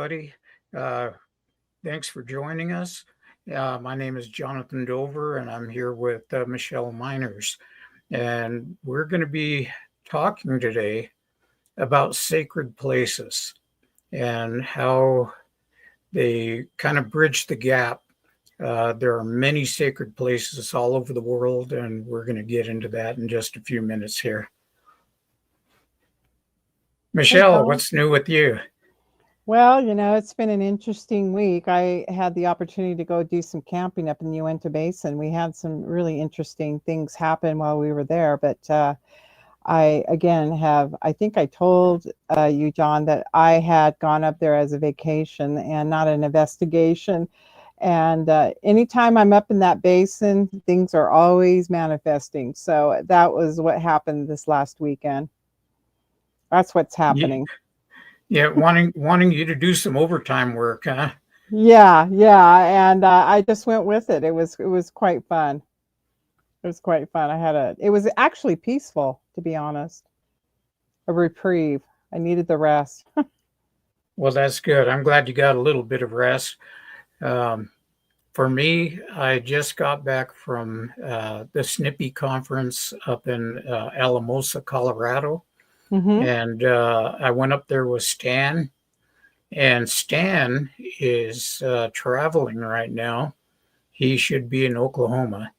everybody. Uh, Thanks for joining us. My name is Jonathan Dover, and I'm here with Michelle Miners. And we're going to be talking today about sacred places and how they kind of bridge the gap. There are many sacred places all over the world, and we're going to get into that in just a few minutes here. Hey, Michelle, John. what's new with you? Well, it's been an interesting week. I had the opportunity to go do some camping up in the Uinta Basin. We had some really interesting things happen while we were there. But I, again, I think I told you, John, that I had gone up there as a vacation and not an investigation. And anytime I'm up in that basin, things are always manifesting. So that was what happened this last weekend. That's what's Ye- happening. Yeah, wanting you to do some overtime work, huh? Yeah, yeah, and I just went with it. It was quite fun. It was quite fun. It was actually peaceful, to be honest. A reprieve. I needed the rest. Well, that's good. I'm glad you got a little bit of rest. Um, for me, I just got back from the Snippy conference up in Alamosa, Colorado, Hmm. and I went up there with Stan. And Stan is traveling right now. He should be in Oklahoma,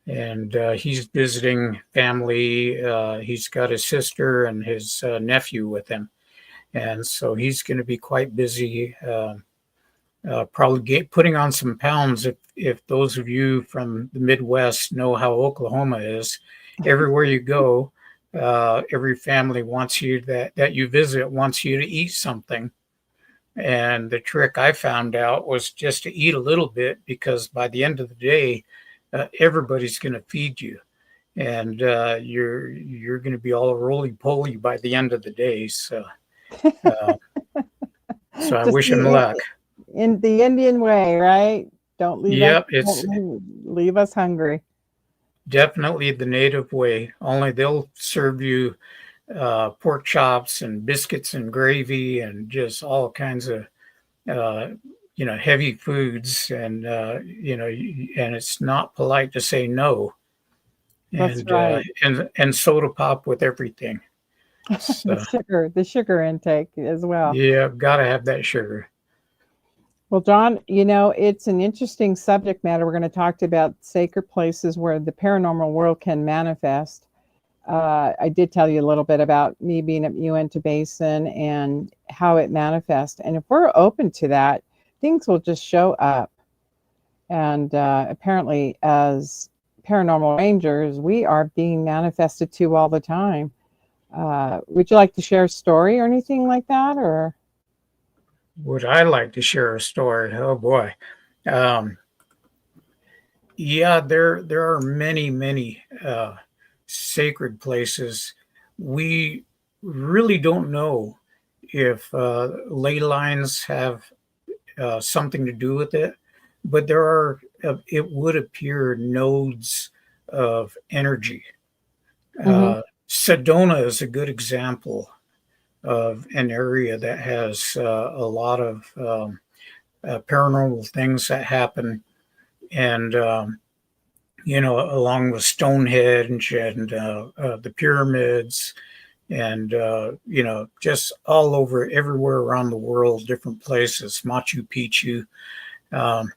and he's visiting family. He's got his sister and his nephew with him, and so he's going to be quite busy. Probably putting on some pounds. If those of you from the Midwest know how Oklahoma is, everywhere you go, every family wants you that you visit wants you to eat something. And the trick I found out was just to eat a little bit because by the end of the day, everybody's going to feed you, and you're going to be all roly poly by the end of the day. Uh, so I Just wish him luck. in the Indian way, right? Don't leave us Yep, it's don't leave us hungry. definitely the native way. Only they'll serve you pork chops and biscuits and gravy and just all kinds of uh, heavy foods, and and it's not polite to say no, That's and right. soda pop with everything. So The sugar intake as well. yeah, gotta have that sugar. Well, John, it's an interesting subject matter. We're going to talk about sacred places where the paranormal world can manifest. I did tell you a little bit about me being at Uinta Basin and how it manifests. And if we're open to that, things will just show up. And apparently, as paranormal rangers, we are being manifested to all the time. Would you like to share a story or anything like that? Or Would I like to share a story? Oh boy. um, yeah, there are many sacred places. We really don't know if ley lines have something to do with it, but there are, it would appear, nodes of energy. Mhm. Sedona is a good example of an area that has a lot of paranormal things that happen, and along with Stonehenge and the pyramids, and just all over, everywhere around the world, different places, Machu Picchu. Um,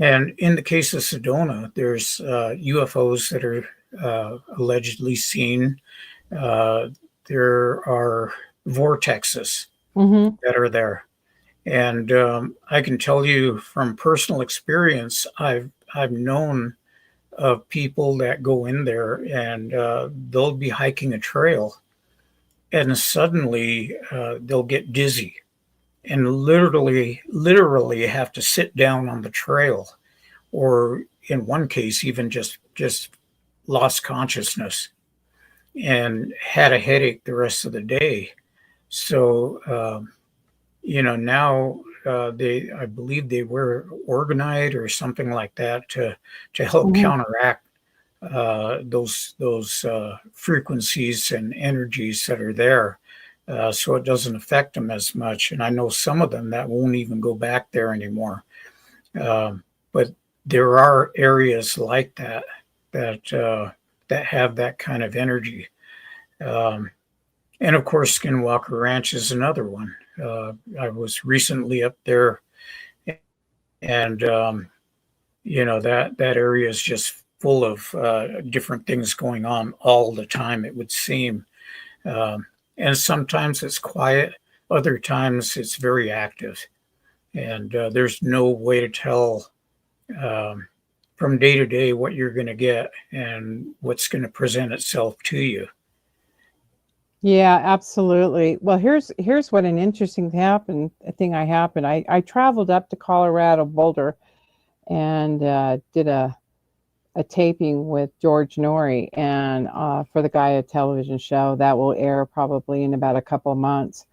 And in the case of Sedona, there's UFOs that are allegedly seen. Uh, there are vortexes Mhm. that are there, and I can tell you from personal experience, I've known of people that go in there, and they'll be hiking a trail, and suddenly they'll get dizzy and literally have to sit down on the trail, or in one case even just lost consciousness and had a headache the rest of the day. So now they, I believe they wear organite or something like that to help Mhm. counteract those frequencies and energies that are there. so it doesn't affect them as much. And I know some of them that won't even go back there anymore. But there are areas like that that have that kind of energy. Um, and of course, Skinwalker Ranch is another one. I was recently up there, and that area is just full of different things going on all the time. It would seem, and sometimes it's quiet, other times it's very active, and there's no way to tell from day to day what you're going to get and what's going to present itself to you. Yeah, absolutely. Well, here's what an interesting thing happened. I traveled up to Colorado, Boulder, and did a taping with George Norrie, and for the Gaia television show that will air probably in about a couple of months.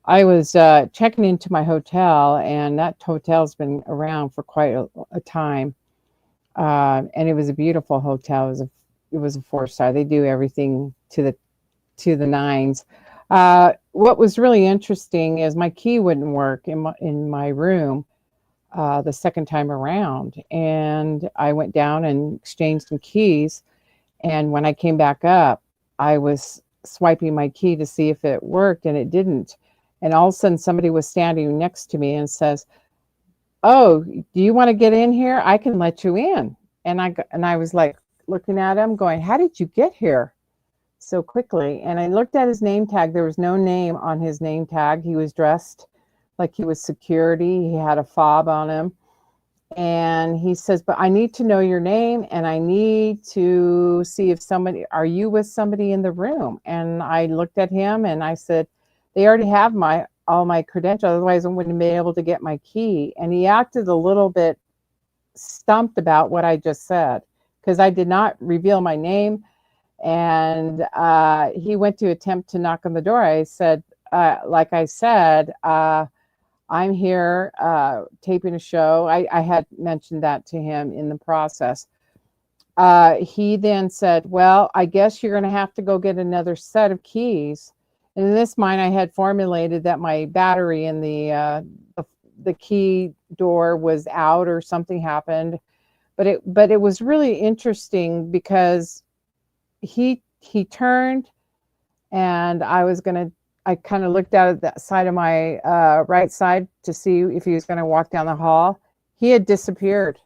I was checking into my hotel, and that hotel's been around for quite a time, and it was a beautiful hotel. It was a 4-star. They do everything to the nines. What was really interesting is my key wouldn't work in my room the second time around, and I went down and exchanged some keys. And when I came back up, I was swiping my key to see if it worked, and it didn't. And all of a sudden, somebody was standing next to me and says, "Oh, do you want to get in here? I can let you in." And I was like looking at him, going, "How did you get here so quickly?" And I looked at his name tag. There was no name on his name tag. He was dressed like he was security. He had a fob on him. And he says, "But I need to know your name, and I need to see if are you with somebody in the room?" And I looked at him and I said, "They already have all my credentials. Otherwise I wouldn't be able to get my key." And he acted a little bit stumped about what I just said, because I did not reveal my name. And he went to attempt to knock on the door. I said, like I said, "I'm here taping a show." I had mentioned that to him in the process. He then said, "Well, I guess you're going to have to go get another set of keys." And in this mind, I had formulated that my battery in the key door was out, or something happened. But it was really interesting, because he turned, and I kind of looked out at the side of my right side to see if he was going to walk down the hall. He had disappeared.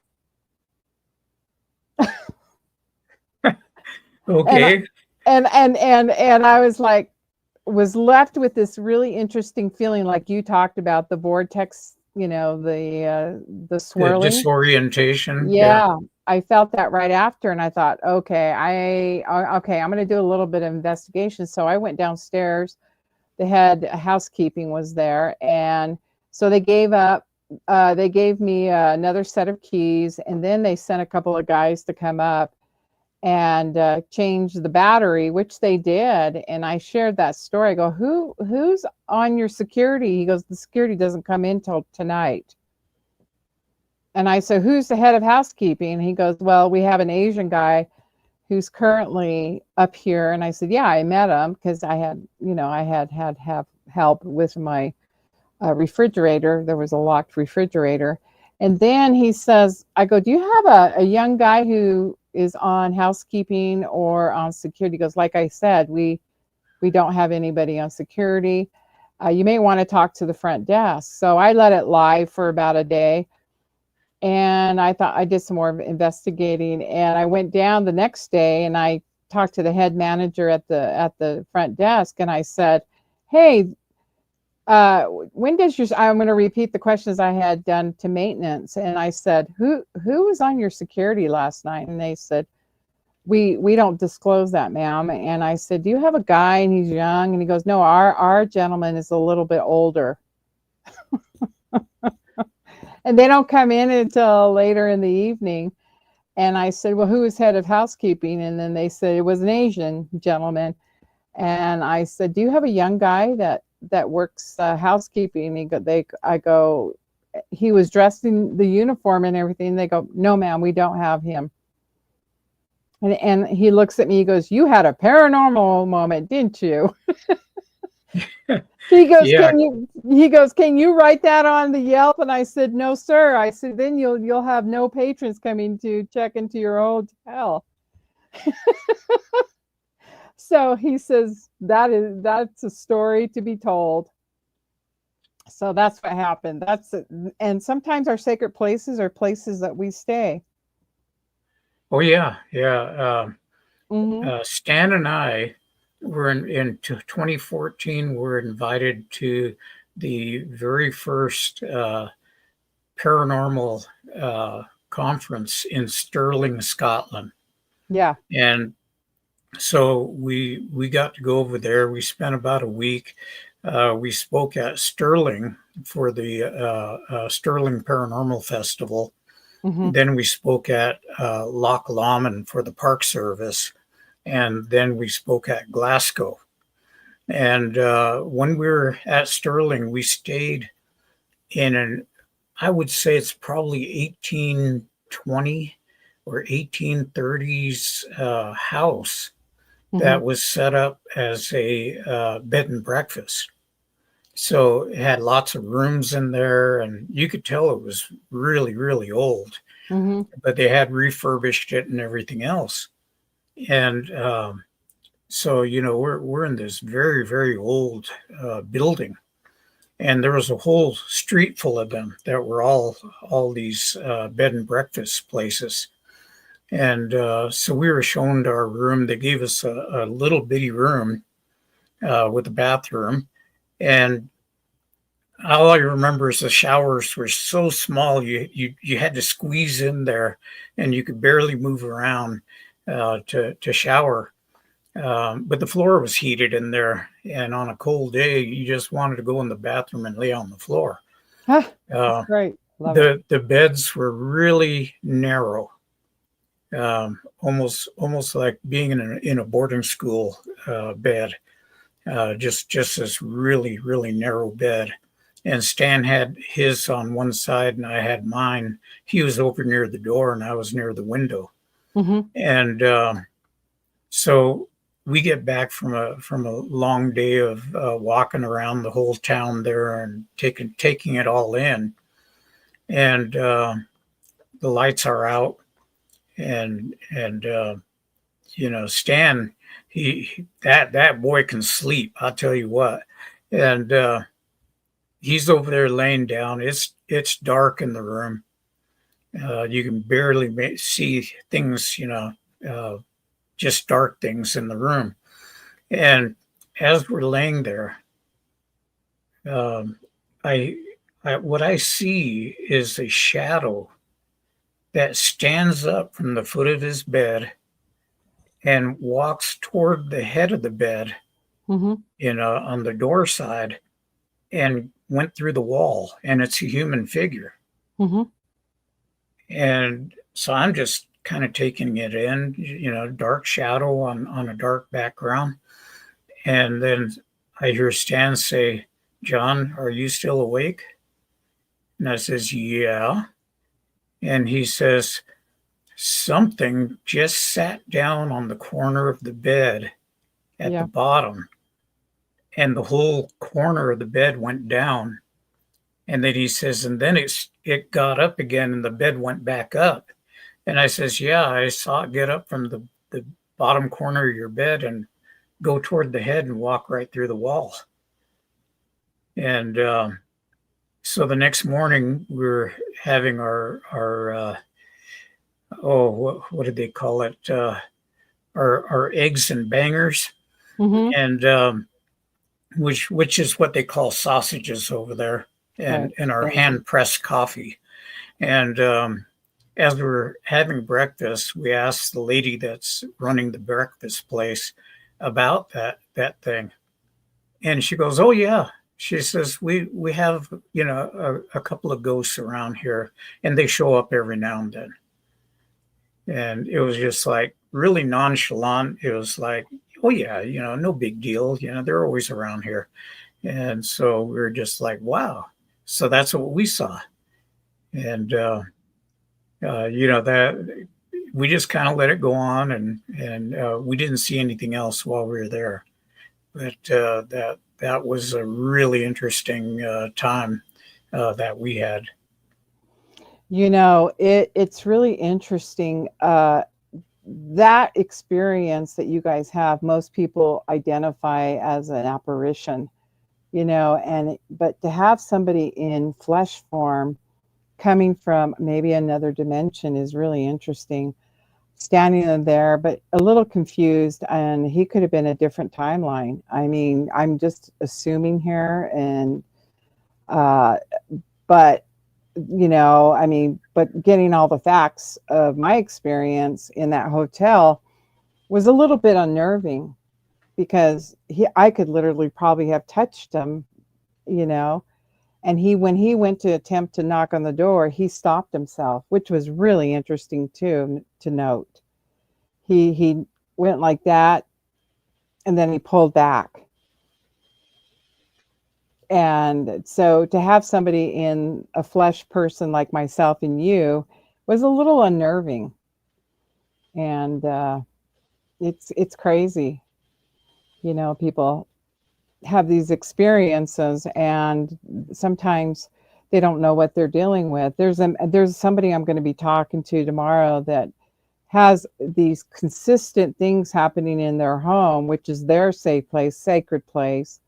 Okay. And I was left with this really interesting feeling, like you talked about the vortex, the swirling. The disorientation. Yeah, I felt that right after, and I thought, okay, I'm going to do a little bit of investigation. So I went downstairs. The head housekeeping was there, and so they gave me another set of keys, and then they sent a couple of guys to come up and change the battery, which they did. And I shared that story. I go, who's on your security? He goes, "The security doesn't come in till tonight." And I said, "Who's the head of housekeeping?" And he goes, "Well, we have an Asian guy who's currently up here." And I said, "Yeah, I met him, because I had have help with my refrigerator. There was a locked refrigerator." And then he says, I go, "Do you have a young guy who is on housekeeping or on security?" He goes, "Like I said, we don't have anybody on security. You may want to talk to the front desk." So I let it lie for about a day. And I thought I did some more investigating, and I went down the next day and I talked to the head manager at the front desk, and I said, "Hey, when does I'm going to repeat the questions I had done to maintenance." And I said, who was on your security last night?" And they said, we don't disclose that, ma'am." And I said, "Do you have a guy and he's young?" And he goes, "No, our gentleman is a little bit older." And they don't come in until later in the evening. And I said, "Well, who is head of housekeeping?" And then they said it was an Asian gentleman. And I said, "Do you have a young guy that works housekeeping?" I go, "He was dressed in the uniform and everything." They go, "No, ma'am, we don't have him." And he looks at me, he goes, "You had a paranormal moment, didn't you?" He goes, Yeah. can you write that on the Yelp? And I said, no, sir. I said, then you'll have no patrons coming to check into your hotel. So he says that's a story to be told. So that's what happened. That's it. And sometimes our sacred places are places that we stay. Oh yeah. Yeah. Mm-hmm. Stan and I were in 2014. Were invited to the very first paranormal conference in Stirling, Scotland, Yeah. and so we got to go over there. We spent about a week. We spoke at Stirling for the Stirling Paranormal Festival. Mm-hmm. Then we spoke at Loch Lomond for the Park Service, and then we spoke at Glasgow. And when we were at Stirling, we stayed in an, I would say it's probably 1820 or 1830s house Mm-hmm. that was set up as a bed and breakfast. So it had lots of rooms in there, and you could tell it was really, really old, Mm-hmm. but they had refurbished it and everything else. And so, we're in this very, very old building, and there was a whole street full of them that were all these bed and breakfast places. And so we were shown to our room. They gave us a little bitty room with a bathroom, and all I remember is the showers were so small you had to squeeze in there, and you could barely move around to shower. But the floor was heated in there, and on a cold day, you just wanted to go in the bathroom and lay on the floor. Ah, that's Uh, great. Love it. the beds were really narrow, almost like being in a boarding school bed. Just this really really narrow bed. And Stan had his on one side, and I had mine. He was over near the door, and I was near the window. Mm-hmm. And so we get back from a long day of walking around the whole town there and taking it all in. And the lights are out, and Stan, that boy can sleep. I'll tell you what. And he's over there laying down. It's dark in the room. You can barely see things, just dark things in the room. And as we're laying there, um, I, what I see is a shadow that stands up from the foot of his bed and walks toward the head of the bed, Mm-hmm. on the door side, and went through the wall. And it's a human figure. Mm-hmm. And so I'm just kind of taking it in, dark shadow on a dark background. And then I hear Stan say, "John, are you still awake?" And I says, "Yeah." And he says, "Something just sat down on the corner of the bed at the Yeah. bottom, and the whole corner of the bed went down." And then he says, "And then it got up again, and the bed went back up." And I says, "Yeah, I saw it get up from the bottom corner of your bed and go toward the head and walk right through the wall." And so the next morning we were having our oh, what did they call it? Our eggs and bangers, Mm-hmm. and which is what they call sausages over there, Right. and our Yeah. hand pressed coffee. And as we were having breakfast, we asked the lady that's running the breakfast place about that thing, and she goes, "Oh yeah." She says, "We have a couple of ghosts around here, and they show up every now and then." And it was just like really nonchalant. It was like, "Oh yeah, no big deal. They're always around here." And so we were just like, "Wow." So that's what we saw. And that we just kind of let it go on, and we didn't see anything else while we were there. But that was a really interesting time that we had. It's really interesting. That experience that you guys have, most people identify as an apparition, but to have somebody in flesh form coming from maybe another dimension is really interesting. Standing there, but a little confused, and he could have been a different timeline. I mean, I'm just assuming here, and uh, but but getting all the facts of my experience in that hotel was a little bit unnerving because I could literally probably have touched him, you know, and when he went to attempt to knock on the door, he stopped himself, which was really interesting too to note. He went like that, and then he pulled back. And so to have somebody in a flesh person like myself and you was a little unnerving. And it's crazy. People have these experiences, and sometimes they don't know what they're dealing with. There's somebody I'm going to be talking to tomorrow that has these consistent things happening in their home, which is their safe place, sacred place,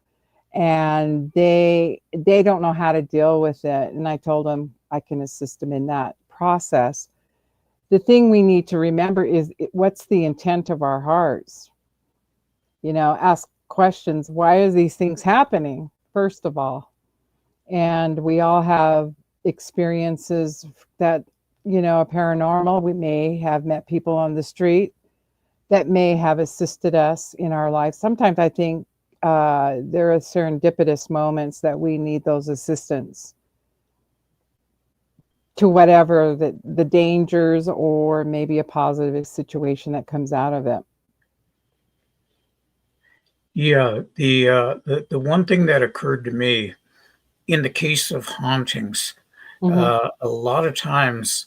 and they don't know how to deal with it. And I told them I can assist them in that process. The thing we need to remember is what's the intent of our hearts. Ask questions. Why are these things happening, first of all? And we all have experiences that, paranormal. We may have met people on the street that may have assisted us in our life. Sometimes I think there are serendipitous moments that we need those assistants to whatever the dangers or maybe a positive situation that comes out of it. Yeah, the one thing that occurred to me in the case of hauntings, a lot of times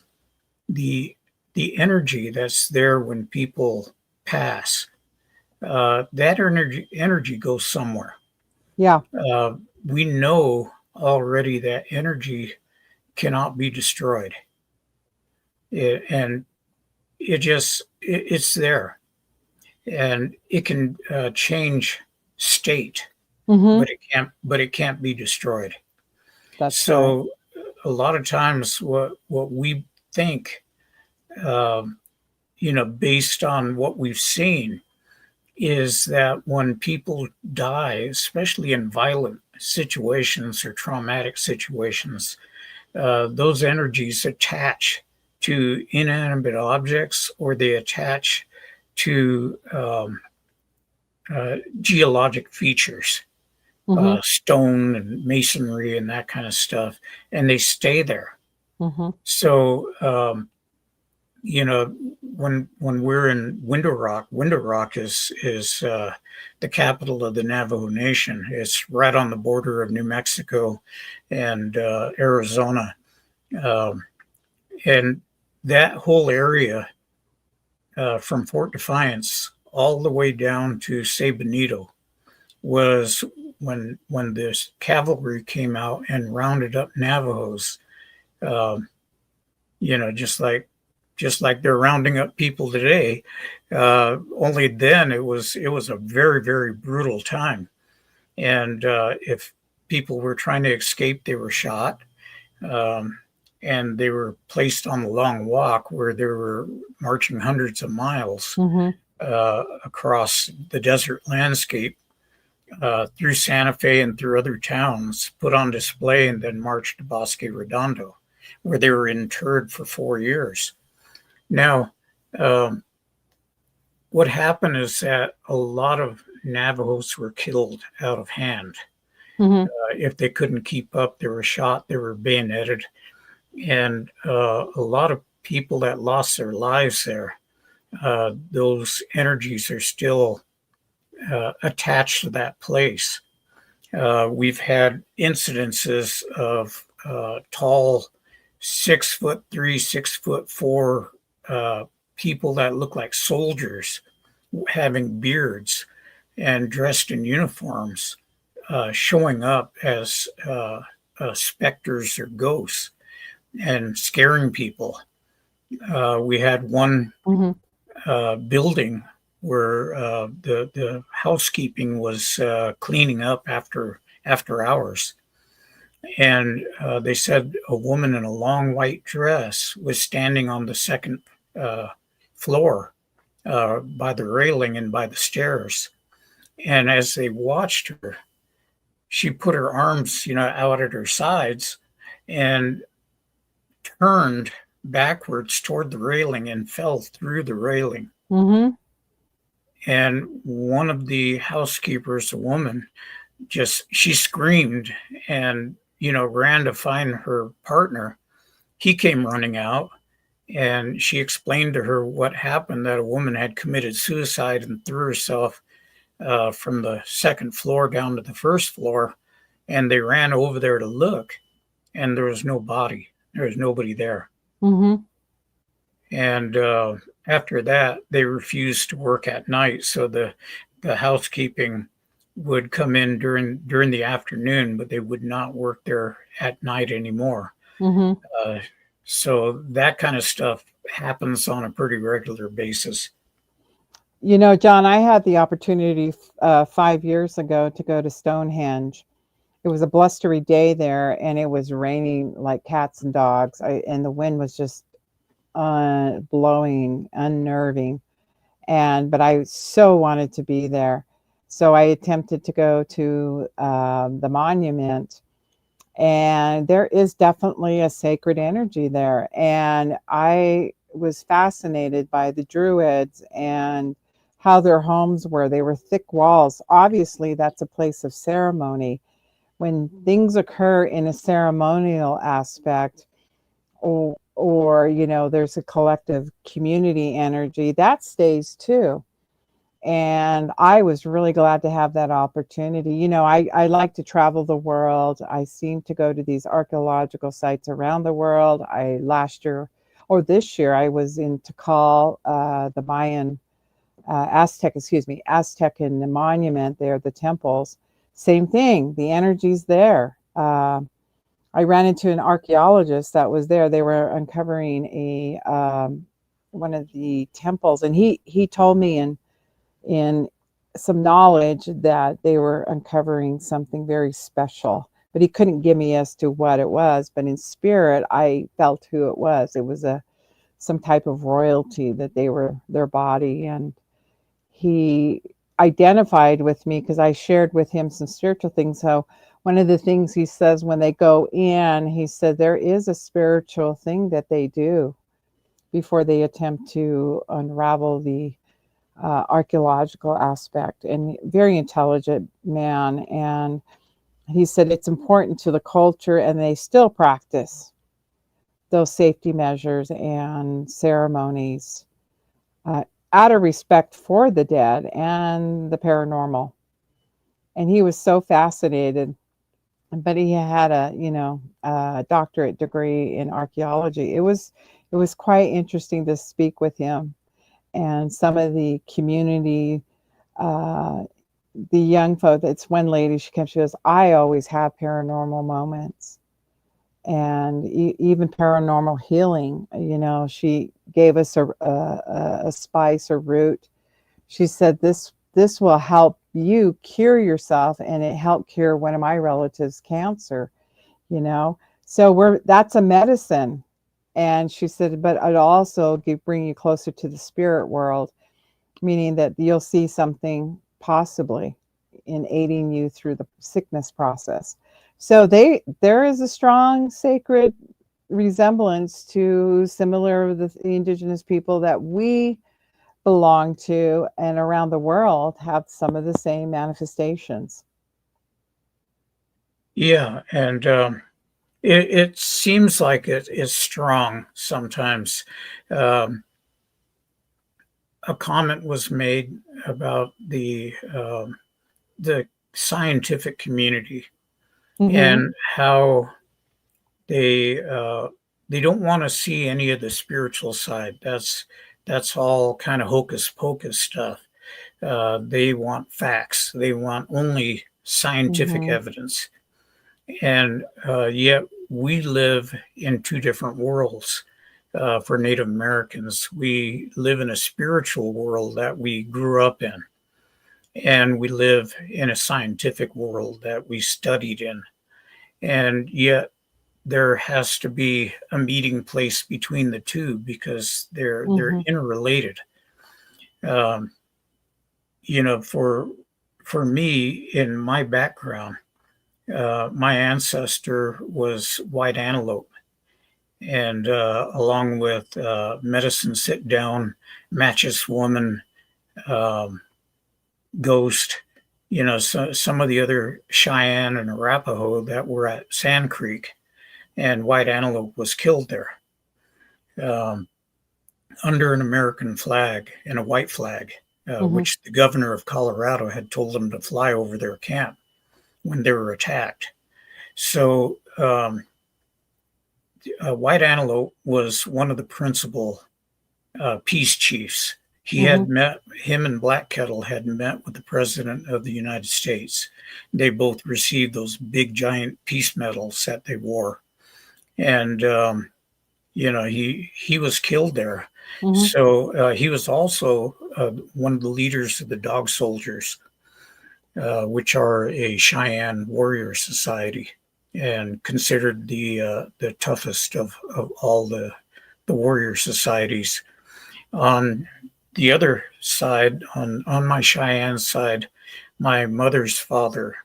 the energy that's there when people pass, that energy goes somewhere. Yeah. We know already that energy cannot be destroyed, and it's there, and it can change state, but it can't be destroyed. That's so right. A lot of times what we think, based on what we've seen, is that when people die, especially in violent situations or traumatic situations, those energies attach to inanimate objects, or they attach to geologic features, stone and masonry and that kind of stuff, and they stay there. So, when we're in Window Rock is the capital of the Navajo Nation. It's right on the border of New Mexico and Arizona, and that whole area, from Fort Defiance all the way down to Say Benito, was when this cavalry came out and rounded up Navajos. Just like they're rounding up people today. Only then it was a very, very brutal time, and if people were trying to escape, they were shot, and they were placed on the long walk where they were marching hundreds of miles across the desert landscape, through Santa Fe and through other towns, put on display, and then marched to Bosque Redondo, where they were interred for 4 years. Now, what happened is that a lot of Navajos were killed out of hand. If they couldn't keep up, they were shot, they were bayoneted. And a lot of people that lost their lives there, those energies are still attached to that place. We've had incidences of tall 6'3", 6'4" people that look like soldiers, having beards and dressed in uniforms, showing up as specters or ghosts and scaring people. We had one Hmm. building where the housekeeping was cleaning up after hours, and they said a woman in a long white dress was standing on the second uh, floor by the railing and by the stairs. And as they watched her, she put her arms, out at her sides and turned backwards toward the railing and fell through the railing. Hmm. And one of the housekeepers, a woman, she screamed and, ran to find her partner. He came running out, and she explained to her what happened, that a woman had committed suicide and threw herself from the second floor down to the first floor. And they ran over there to look, and there was no body. There was nobody there. Hmm. And after that, they refused to work at night. So the housekeeping would come in during the afternoon, but they would not work there at night anymore. Hmm. Uh, so that kind of stuff happens on a pretty regular basis. John, I had the opportunity 5 years ago to go to Stonehenge. It was a blustery day there, and it was raining like cats and dogs. And the wind was just blowing, unnerving. But I so wanted to be there. So I attempted to go to the monument, and there is definitely a sacred energy there. And I was fascinated by the Druids and how their homes were. They were thick walls. Obviously, that's a place of ceremony. When things occur in a ceremonial aspect, or there's a collective community energy that stays too. And I was really glad to have that opportunity. I like to travel the world. I seem to go to these archaeological sites around the world. Last year or this year, I was in Tikal, the Mayan, Aztec in the monument there, the temples. Same thing, the energy's there. I ran into an archaeologist that was there. They were uncovering one of the temples, and he told me in some knowledge that they were uncovering something very special, but he couldn't give me as to what it was. But in spirit, I felt who it was. It was some type of royalty that they were their body, and he identified with me because I shared with him some spiritual things. So one of the things he says when they go in, he said there is a spiritual thing that they do before they attempt to unravel the archaeological aspect. And very intelligent man. And he said it's important to the culture, and they still practice those safety measures and ceremonies uh, out of respect for the dead and the paranormal. And he was so fascinated, but he had a doctorate degree in archaeology. It was quite interesting to speak with him and some of the community, uh, the young folk. It's one lady, she goes, I always have paranormal moments, and even paranormal healing. She gave us a spice or root. She said this will help you cure yourself, and it helped cure one of my relatives' cancer. So that's a medicine. And she said, but it also bring you closer to the spirit world, meaning that you'll see something possibly in aiding you through the sickness process. So there is a strong sacred resemblance to similar the indigenous people that we belong to and around the world have some of the same manifestations. Yeah, and it seems like it is strong sometimes. Um, a comment was made about the scientific community Mm-hmm. and how they they don't want to see any of the spiritual side. That's all kind of hocus pocus stuff. They want facts. They want only scientific Mm-hmm. evidence. And yet we live in two different worlds. For Native Americans, we live in a spiritual world that we grew up in, and we live in a scientific world that we studied in. And yet there has to be a meeting place between the two because they're Mm-hmm. interrelated. Um, for me in my background, my ancestor was white antelope, and along with medicine sit down, matches woman, um, ghost, some of the other Cheyenne and Arapaho that were at Sand Creek, and white antelope was killed there um, under an American flag and a white flag, Mm-hmm. which the governor of Colorado had told them to fly over their camp when they were attacked. So White Antelope was one of the principal peace chiefs. Mm-hmm. Him and Black Kettle had met with the President of the United States. They both received those big giant peace medals that they wore. And, he was killed there. Mm-hmm. So he was also one of the leaders of the Dog Soldiers, which are a Cheyenne warrior society and considered the toughest of all the warrior societies. On the other side, on my Cheyenne side, my mother's father,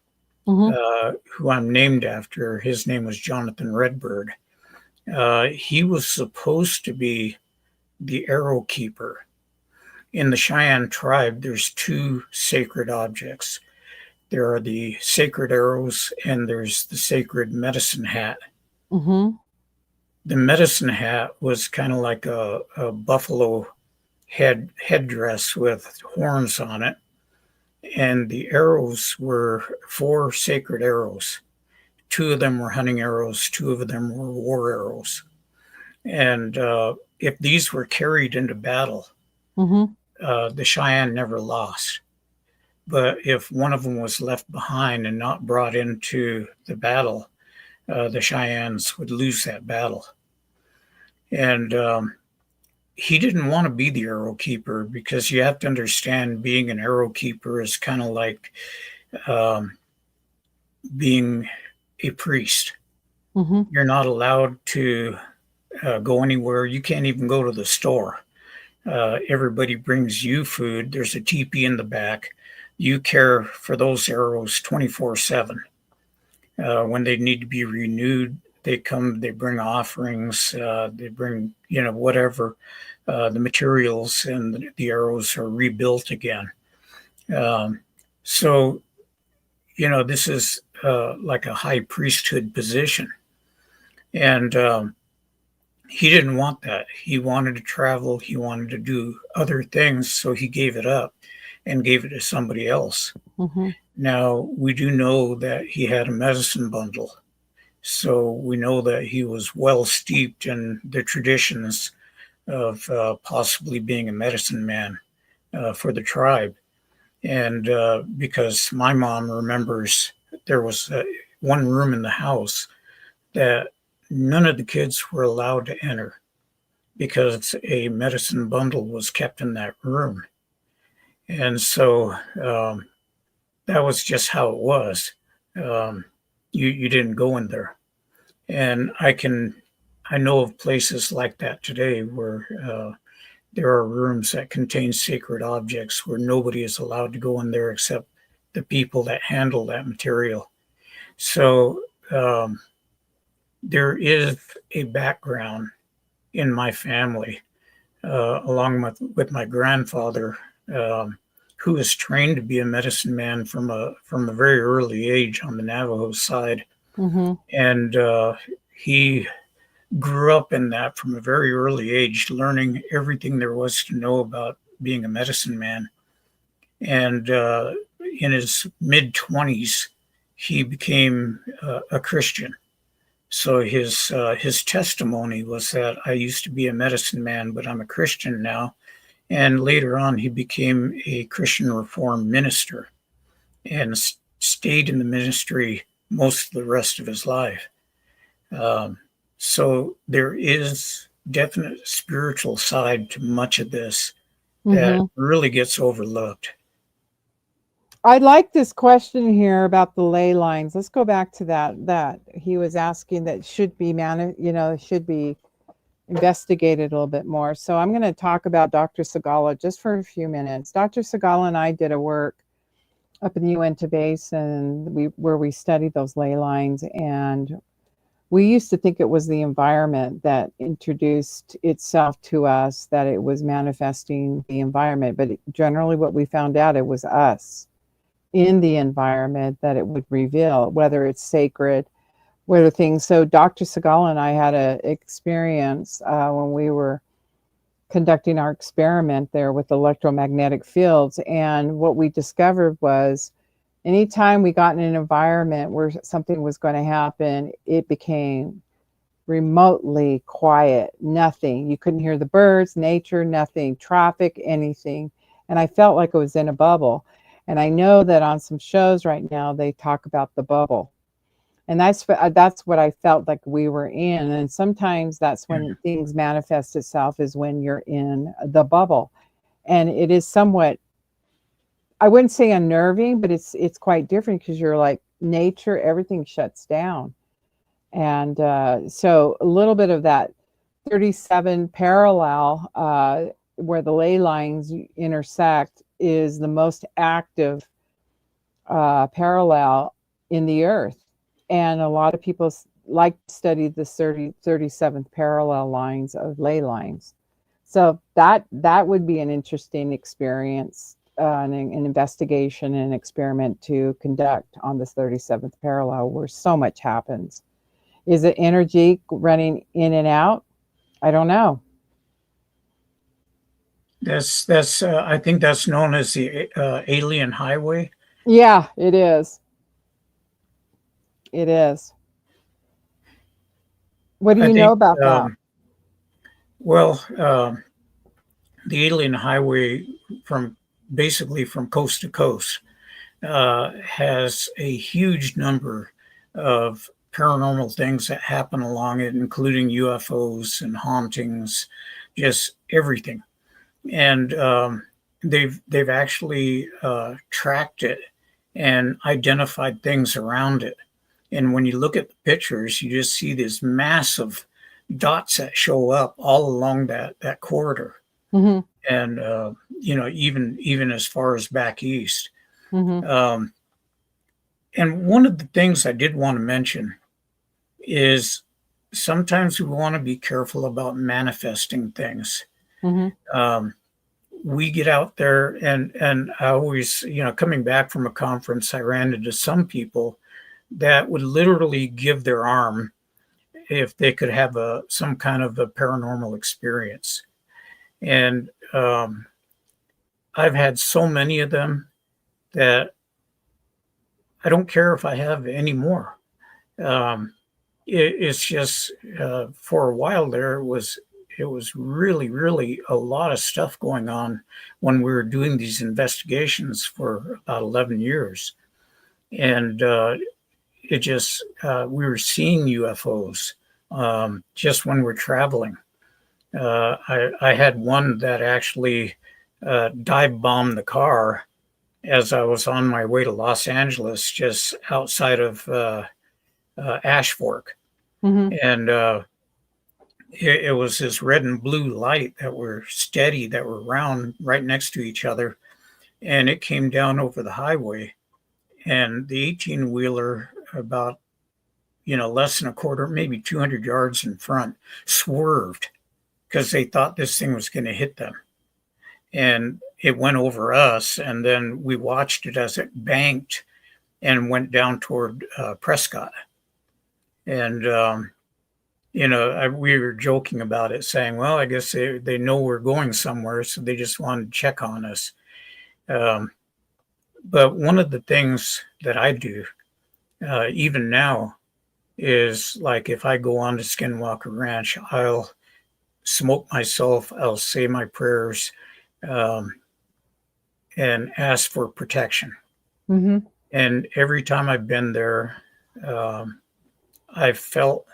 Mm-hmm. who I'm named after, his name was Jonathan Redbird. He was supposed to be the arrow keeper. In the Cheyenne tribe, there's two sacred objects. There are the sacred arrows and there's the sacred medicine hat. Mm-hmm. The medicine hat was kind of like a buffalo headdress with horns on it, and the arrows were four sacred arrows. Two of them were hunting arrows, two of them were war arrows. And if these were carried into battle, Mm-hmm. the Cheyenne never lost. But if one of them was left behind and not brought into the battle, the Cheyennes would lose that battle. And he didn't want to be the arrow keeper because you have to understand being an arrow keeper is kind of like um, being a priest. Mm-hmm. You're not allowed to go anywhere. You can't even go to the store. Everybody brings you food. There's a teepee in the back. You care for those arrows 24/7. When they need to be renewed, they come, they bring offerings, they bring, whatever, the materials, and the arrows are rebuilt again. Um, so, this is like a high priesthood position. And he didn't want that. He wanted to travel, he wanted to do other things. So he gave it up and gave it to somebody else. Mm-hmm. Now, we do know that he had a medicine bundle. So we know that he was well steeped in the traditions of possibly being a medicine man for the tribe. And because my mom remembers there was one room in the house that none of the kids were allowed to enter because a medicine bundle was kept in that room. And so that was just how it was. You didn't go in there. And I know of places like that today where there are rooms that contain sacred objects where nobody is allowed to go in there except the people that handle that material. So there is a background in my family, along with my grandfather, who was trained to be a medicine man from a very early age on the Navajo side, Mm-hmm. and he grew up in that from a very early age, learning everything there was to know about being a medicine man. And in his mid-20s, he became a Christian. So his testimony was that I used to be a medicine man, but I'm a Christian now. And later on, he became a Christian Reformed minister and stayed in the ministry most of the rest of his life. So there is definite spiritual side to much of this that really gets overlooked. I like this question here about the ley lines. Let's go back to that he was asking that should be should be investigated a little bit more. So I'm going to talk about Dr. Segala just for a few minutes. Dr. Segala and I did a work up in the Uinta Basin where we studied those ley lines, and we used to think it was the environment that introduced itself to us, that it was manifesting the environment, but generally what we found out, it was us in the environment that it would reveal, whether it's sacred, whether things. So Dr. Segala and I had an experience when we were conducting our experiment there with electromagnetic fields. And what we discovered was anytime we got in an environment where something was going to happen, it became remotely quiet, nothing. You couldn't hear the birds, nature, nothing, traffic, anything. And I felt like I was in a bubble. And I know that on some shows right now, they talk about the bubble. And that's what I felt like we were in. And sometimes that's when things manifest itself, is when you're in the bubble. And it is somewhat, I wouldn't say unnerving, but it's quite different, because you're like nature, everything shuts down. And so a little bit of that 37 parallel where the ley lines intersect is the most active parallel in the earth. And a lot of people like to study the 37th parallel lines of ley lines. So that would be an interesting experience, an investigation and experiment to conduct on this 37th parallel, where so much happens. Is it energy running in and out? I don't know. That's I think that's known as the alien highway. Yeah, it is. It is. What do you know about that? Well, the alien highway, from basically from coast to coast, has a huge number of paranormal things that happen along it, including UFOs and hauntings, just everything. And they've actually tracked it and identified things around it. And when you look at the pictures, you just see these massive dots that show up all along that corridor. And even as far as back east. And one of the things I did want to mention is sometimes we want to be careful about manifesting things. We get out there, and I always, coming back from a conference, I ran into some people that would literally give their arm if they could have some kind of a paranormal experience. And I've had so many of them that I don't care if I have any more. It's just for a while there, it was really, really a lot of stuff going on when we were doing these investigations for about 11 years. And it just, we were seeing UFOs just when we're traveling. I had one that actually dive bombed the car as I was on my way to Los Angeles, just outside of Ash Fork. And it was this red and blue light that were steady, that were round right next to each other. And it came down over the highway. And the 18-wheeler, about, less than a quarter, maybe 200 yards in front, swerved because they thought this thing was going to hit them. And it went over us, and then we watched it as it banked and went down toward Prescott. And, we were joking about it, saying, well, I guess they know we're going somewhere, so they just wanted to check on us. But one of the things that I do, even now, is like if I go on to Skinwalker Ranch, I'll smoke myself, I'll say my prayers, and ask for protection. And every time I've been there, I felt,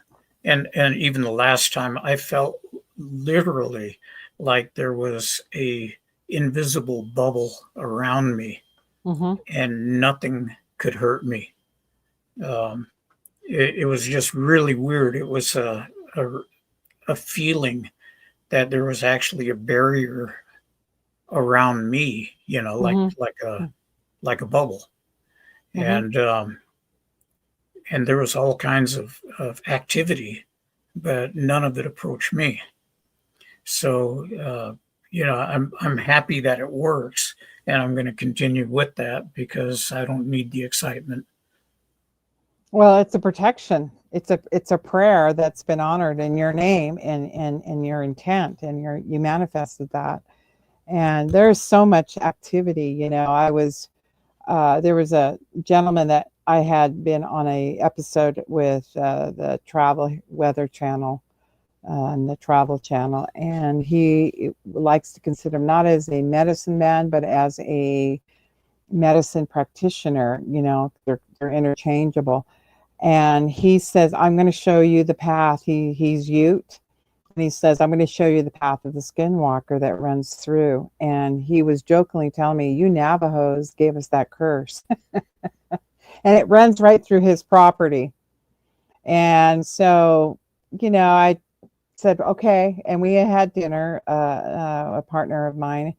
and even the last time, I felt literally like there was a invisible bubble around me, Mm-hmm. and nothing could hurt me. Um, it was just really weird. It was a feeling that there was actually a barrier around me, Mm-hmm. like a bubble, Mm-hmm. and there was all kinds of activity, but none of it approached me. So I'm happy that it works, and I'm going to continue with that because I don't need the excitement. Well, it's a protection. It's a prayer that's been honored in your name and your intent, and you manifested that. And there's so much activity. I was there was a gentleman that I had been on a episode with the Travel Weather Channel and the Travel Channel, and he likes to consider him not as a medicine man, but as a medicine practitioner. They're interchangeable. And he says, I'm going to show you the path. He's Ute. And he says, I'm going to show you the path of the skinwalker that runs through. And he was jokingly telling me, you Navajos gave us that curse. And it runs right through his property. And so, I said, okay. And we had dinner, a partner of mine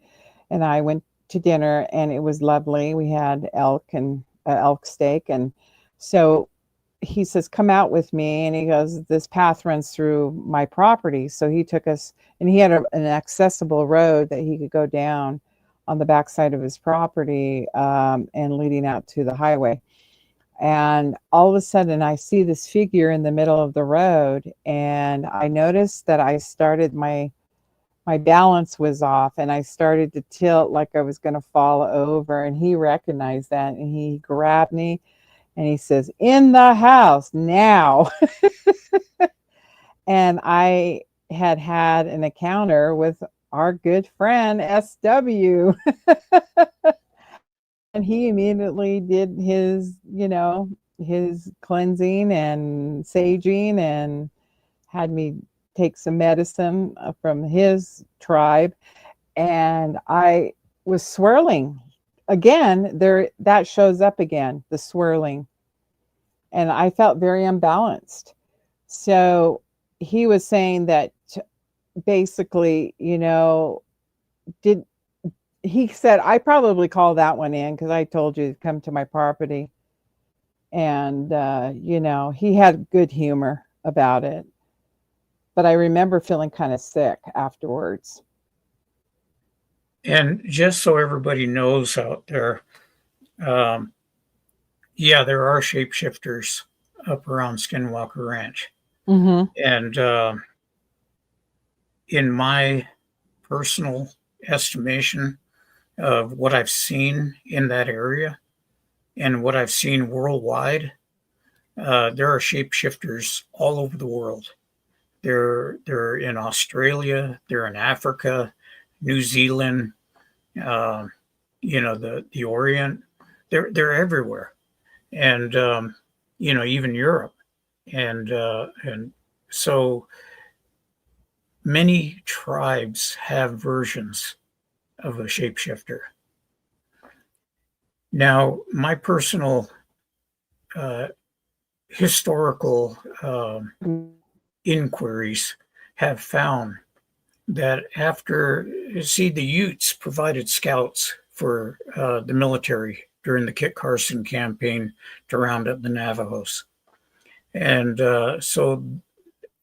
and I went to dinner, and it was lovely. We had elk steak. And so he says, come out with me. And he goes, this path runs through my property. So he took us, and he had an accessible road that he could go down on the backside of his property, and leading out to the highway. And all of a sudden I see this figure in the middle of the road, and I noticed that my balance was off, and I started to tilt like I was going to fall over. And he recognized that, and he grabbed me and he says, in the house now. And I had an encounter with our good friend SW. And he immediately did his cleansing and saging, and had me take some medicine from his tribe. And I was swirling again. There, that shows up again, the swirling. And I felt very unbalanced. So he was saying that basically, did he said, I probably called that one in because I told you to come to my property. And, he had good humor about it. But I remember feeling kind of sick afterwards. And just so everybody knows out there, um, yeah, there are shapeshifters up around Skinwalker Ranch. Mm-hmm. And in my personal estimation of what I've seen in that area and what I've seen worldwide, there are shapeshifters all over the world. They're in Australia, they're in Africa, New Zealand, uh, the Orient. They're everywhere, and even Europe, and so many tribes have versions of a shapeshifter. Now, my personal uh, historical inquiries have found that the Utes provided scouts for the military during the Kit Carson campaign to round up the Navajos. And so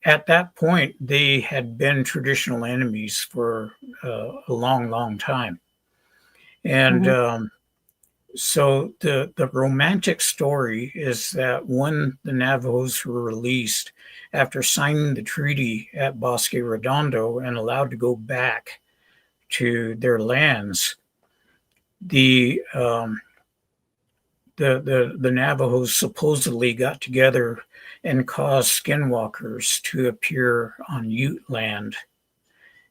at that point, they had been traditional enemies for a long, long time. And Mm-hmm. so the romantic story is that when the Navajos were released after signing the treaty at Bosque Redondo and allowed to go back to their lands, the the Navajos supposedly got together and caused skinwalkers to appear on Ute land,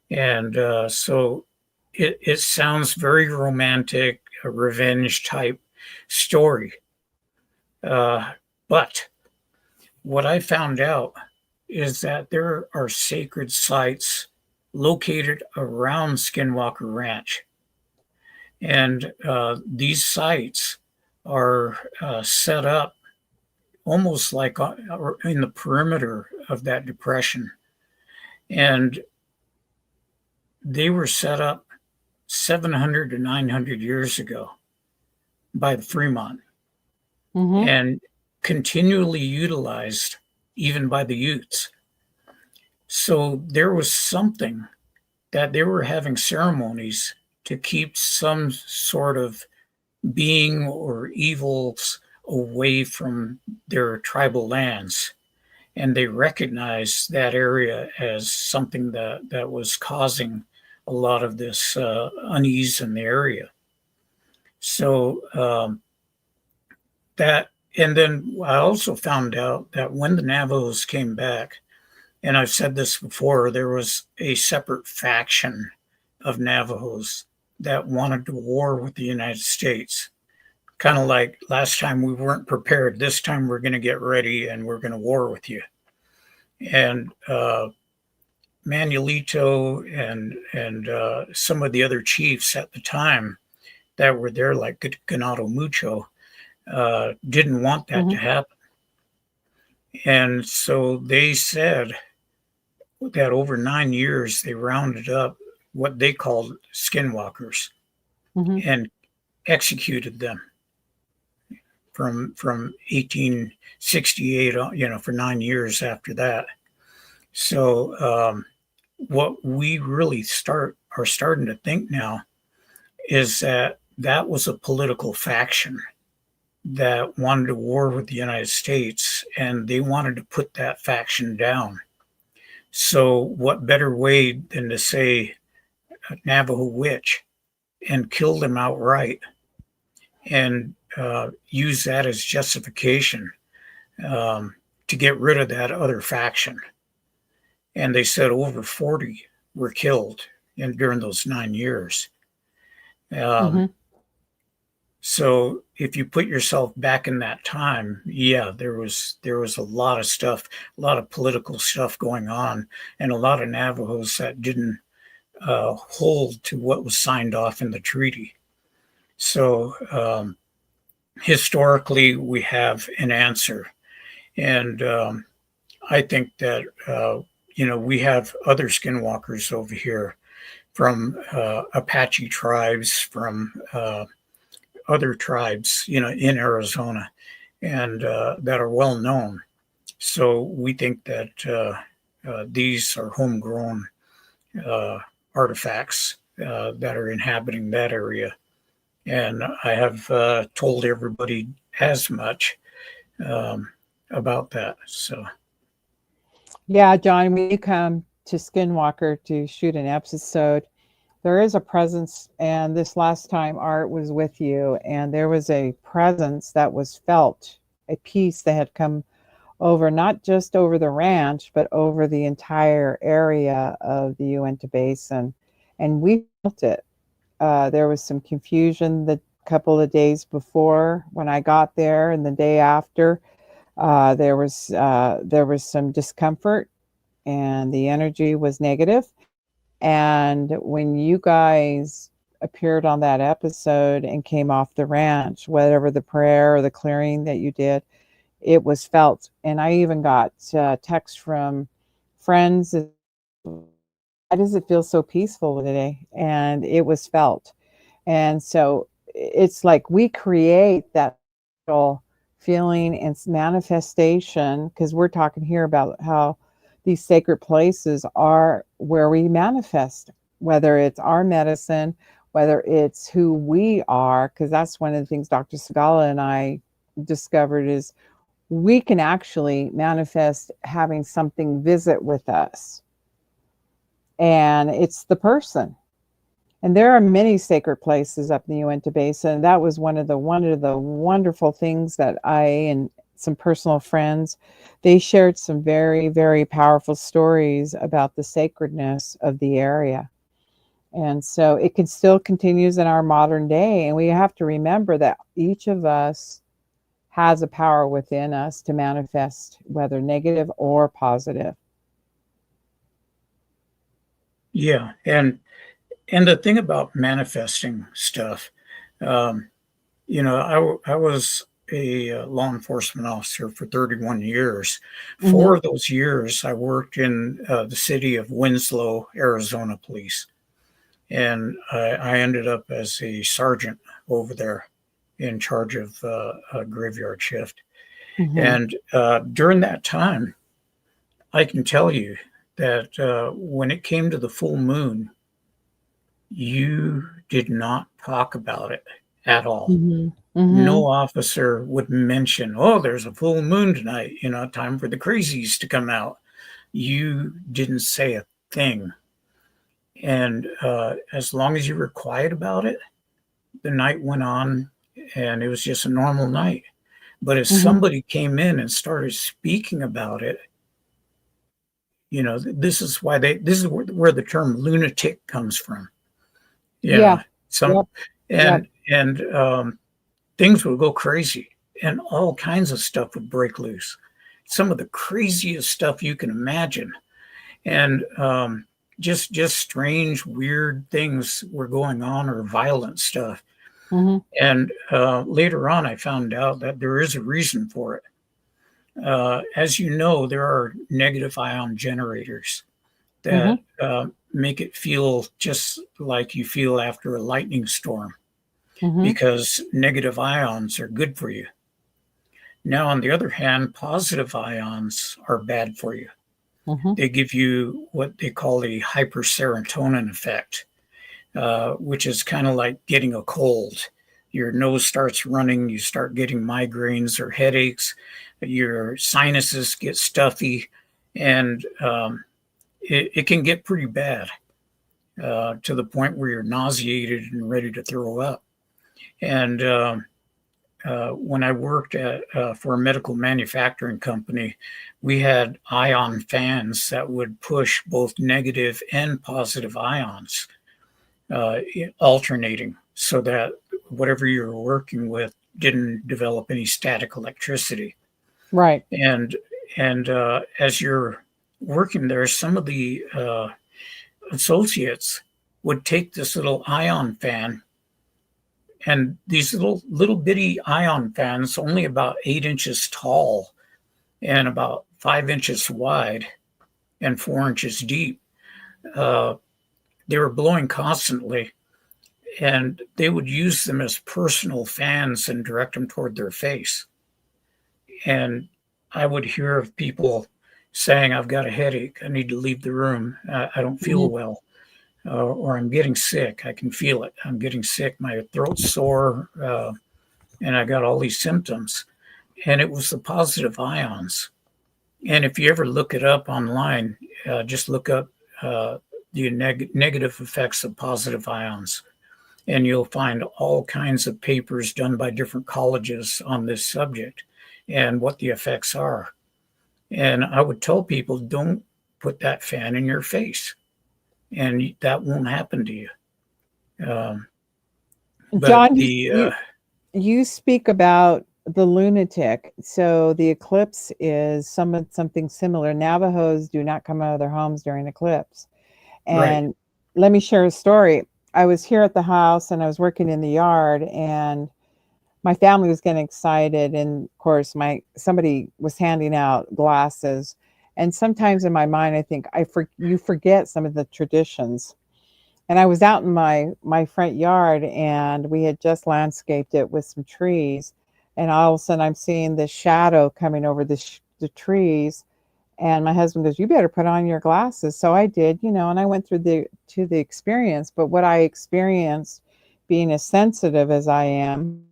and so it sounds very romantic, a revenge type story. But what I found out is that there are sacred sites located around Skinwalker Ranch. And these sites are set up almost like in the perimeter of that depression. And they were set up 700 to 900 years ago by the Fremont Mm-hmm. and continually utilized even by the Utes. So there was something that they were having ceremonies to keep some sort of being or evils away from their tribal lands. And they recognized that area as something that was causing a lot of this unease in the area. So and then I also found out that when the Navajos came back, and I've said this before, there was a separate faction of Navajos that wanted to war with the United States. Kind of like last time we weren't prepared. This time we're going to get ready and we're going to war with you. And Manuelito and some of the other chiefs at the time that were there, like Ganado Mucho, didn't want that to happen. And so they said that over 9 years, they rounded up what they called skinwalkers and executed them from 1868, for 9 years after that. So what we really are starting to think now is that was a political faction that wanted to war with the United States, and they wanted to put that faction down. So what better way than to say Navajo witch and kill them outright and use that as justification to get rid of that other faction. And they said over 40 were killed during those 9 years. So if you put yourself back in that time, yeah, there was a lot of stuff, a lot of political stuff going on, and a lot of Navajos that didn't hold to what was signed off in the treaty. So historically, we have an answer, and I think that we have other skinwalkers over here from Apache tribes, from other tribes, in Arizona, and that are well known. So we think that these are homegrown artifacts that are inhabiting that area. And I have told everybody as much about that. So, yeah, John, when you come to Skinwalker to shoot an episode, there is a presence, and this last time Art was with you, and there was a presence that was felt, a peace that had come over, not just over the ranch, but over the entire area of the Uinta Basin, and we felt it. There was some confusion the couple of days before when I got there, and the day after, there was some discomfort, and the energy was negative. And when you guys appeared on that episode and came off the ranch, whatever the prayer or the clearing that you did, it was felt. And I even got texts from friends. Why does it feel so peaceful today? And it was felt. And so it's like we create that feeling and manifestation, because we're talking here about how these sacred places are where we manifest, whether it's our medicine, whether it's who we are, because that's one of the things Dr. Sagala and I discovered is we can actually manifest having something visit with us. And it's the person. And there are many sacred places up in the Uinta Basin. That was one of the wonderful things that I and some personal friends, they shared some very, very powerful stories about the sacredness of the area. And so it can still continues in our modern day. And we have to remember that each of us has a power within us to manifest, whether negative or positive. Yeah, and the thing about manifesting stuff, um, I was a law enforcement officer for 31 years. Mm-hmm. 4 of those years, I worked in the city of Winslow, Arizona police. And I ended up as a sergeant over there in charge of a graveyard shift. Mm-hmm. And during that time, I can tell you that when it came to the full moon, you did not talk about it at all. Mm-hmm. Mm-hmm. No officer would mention, oh, there's a full moon tonight, time for the crazies to come out. You didn't say a thing. And as long as you were quiet about it, the night went on and it was just a normal night. But if Mm-hmm. somebody came in and started speaking about it, this is where the term lunatic comes from. Yeah. Some Yep. Yep. and things would go crazy and all kinds of stuff would break loose. Some of the craziest stuff you can imagine. And just strange, weird things were going on, or violent stuff. Mm-hmm. And later on, I found out that there is a reason for it. As you know, there are negative ion generators Mm-hmm. that make it feel just like you feel after a lightning storm, Mm-hmm. because negative ions are good for you. Now, on the other hand, positive ions are bad for you. Mm-hmm. They give you what they call a hyperserotonin effect, which is kind of like getting a cold. Your nose starts running, you start getting migraines or headaches, your sinuses get stuffy, and it can get pretty bad to the point where you're nauseated and ready to throw up. And when I worked for a medical manufacturing company, we had ion fans that would push both negative and positive ions, alternating, so that whatever you're working with didn't develop any static electricity. Right. And as you're working there, some of the associates would take this little ion fan, and these little bitty ion fans, only about 8 inches tall and about 5 inches wide and 4 inches deep. Uh, they were blowing constantly, and they would use them as personal fans and direct them toward their face. And I would hear of people saying, I've got a headache. I need to leave the room. I don't feel Mm-hmm. well. Or I'm getting sick. I can feel it. I'm getting sick. My throat's sore. And I got all these symptoms. And it was the positive ions. And if you ever look it up online, just look up the negative effects of positive ions. And you'll find all kinds of papers done by different colleges on this subject and what the effects are. And I would tell people, don't put that fan in your face, and that won't happen to you. Um, but John, you speak about the lunatic. So the eclipse is something similar. Navajos do not come out of their homes during eclipse. right, And let me share a story. I was here at the house and I was working in the yard, and my family was getting excited, and of course somebody was handing out glasses. And sometimes in my mind I think you forget some of the traditions. And I was out in my front yard, and we had just landscaped it with some trees, and all of a sudden I'm seeing this shadow coming over the trees. And my husband goes, you better put on your glasses. So I did, and I went through to the experience. But what I experienced, being as sensitive as I am,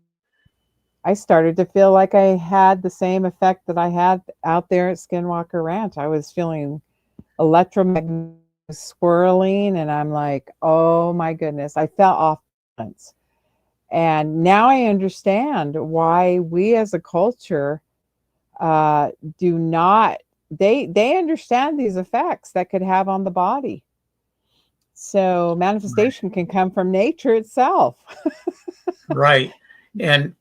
I started to feel like I had the same effect that I had out there at Skinwalker Ranch. I was feeling electromagnetic swirling, and I'm like, oh my goodness, I fell off balance. And now I understand why we as a culture do not, they understand these effects that could have on the body. So manifestation can come from nature itself. right. And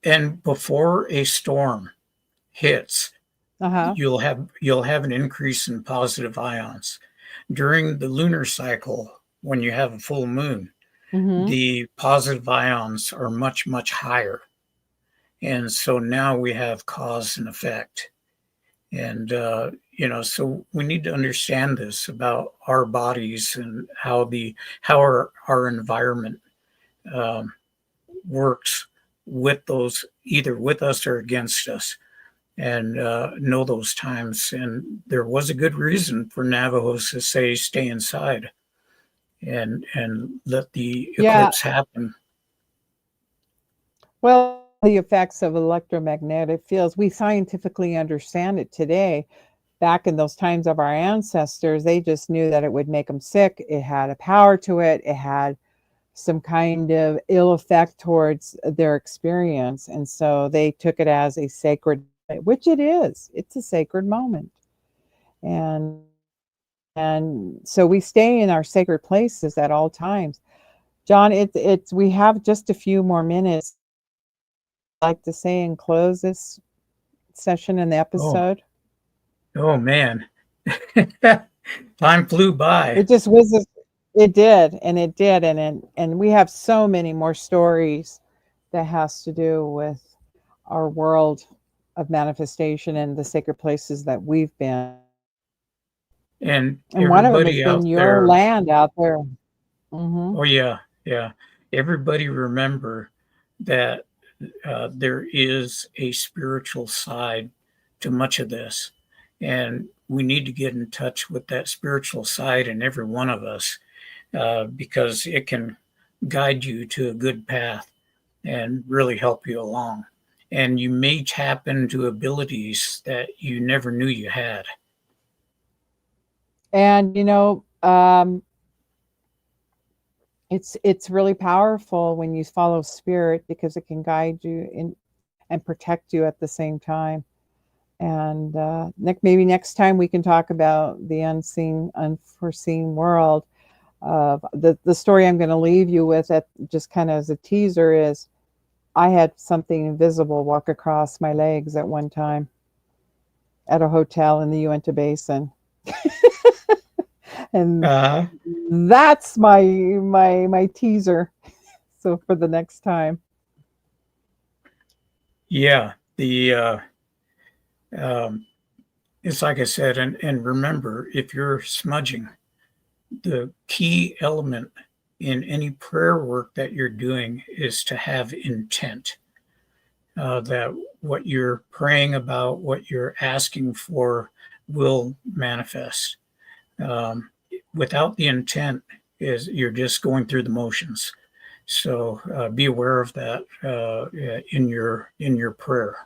before a storm, hits, Uh-huh. you'll have an increase in positive ions. During the lunar cycle, when you have a full moon, Mm-hmm. the positive ions are much, much higher. And so now we have cause and effect. And, so we need to understand this about our bodies and how our environment um, works with those, either with us or against us, and know those times. And there was a good reason for Navajos to say, stay inside and let the Yeah. eclipse happen. Well, the effects of electromagnetic fields, we scientifically understand it today. Back in those times of our ancestors, they just knew that it would make them sick. It had a power to it. It had some kind of ill effect towards their experience. And so they took it as a sacred, which it is. It's a sacred moment. And so we stay in our sacred places at all times. John, it's we have just a few more minutes. I'd like to say and close this session and the Oh, episode. oh man. Time flew by. It just was it did, and it did, and we have so many more stories that has to do with our world of manifestation and the sacred places that we've been. And And one of them has everybody been out your there, land out there. Hmm. oh yeah, yeah. Everybody remember that there is a spiritual side to much of this. And we need to get in touch with that spiritual side in every one of us, because it can guide you to a good path and really help you along. And you may tap into abilities that you never knew you had. And it's really powerful when you follow spirit because it can guide you in and protect you at the same time. And maybe next time we can talk about the unseen, unforeseen world. The story I'm going to leave you with, at just kind of as a teaser, is I had something invisible walk across my legs at one time at a hotel in the Uinta Basin, and Uh, that's my teaser. So for the next time. yeah, the um, it's like I said, and remember, if you're smudging, the key element in any prayer work that you're doing is to have intent. That what you're praying about, what you're asking for, will manifest. Um, Without the intent, is you're just going through the motions. So be aware of that in your prayer.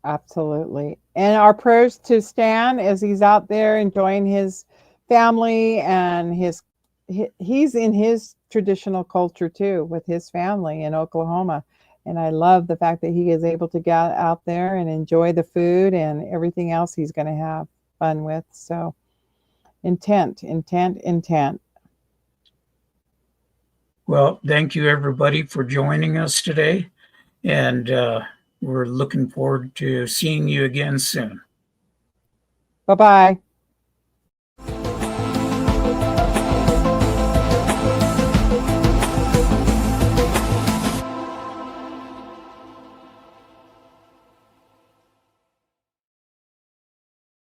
Absolutely. And our prayers to Stan as he's out there enjoying his family and he's in his traditional culture too with his family in Oklahoma. And I love the fact that he is able to get out there and enjoy the food and everything else he's going to have fun with. So intent, intent, intent. Well, thank you everybody for joining us today, and we're looking forward to seeing you again soon. Bye-bye.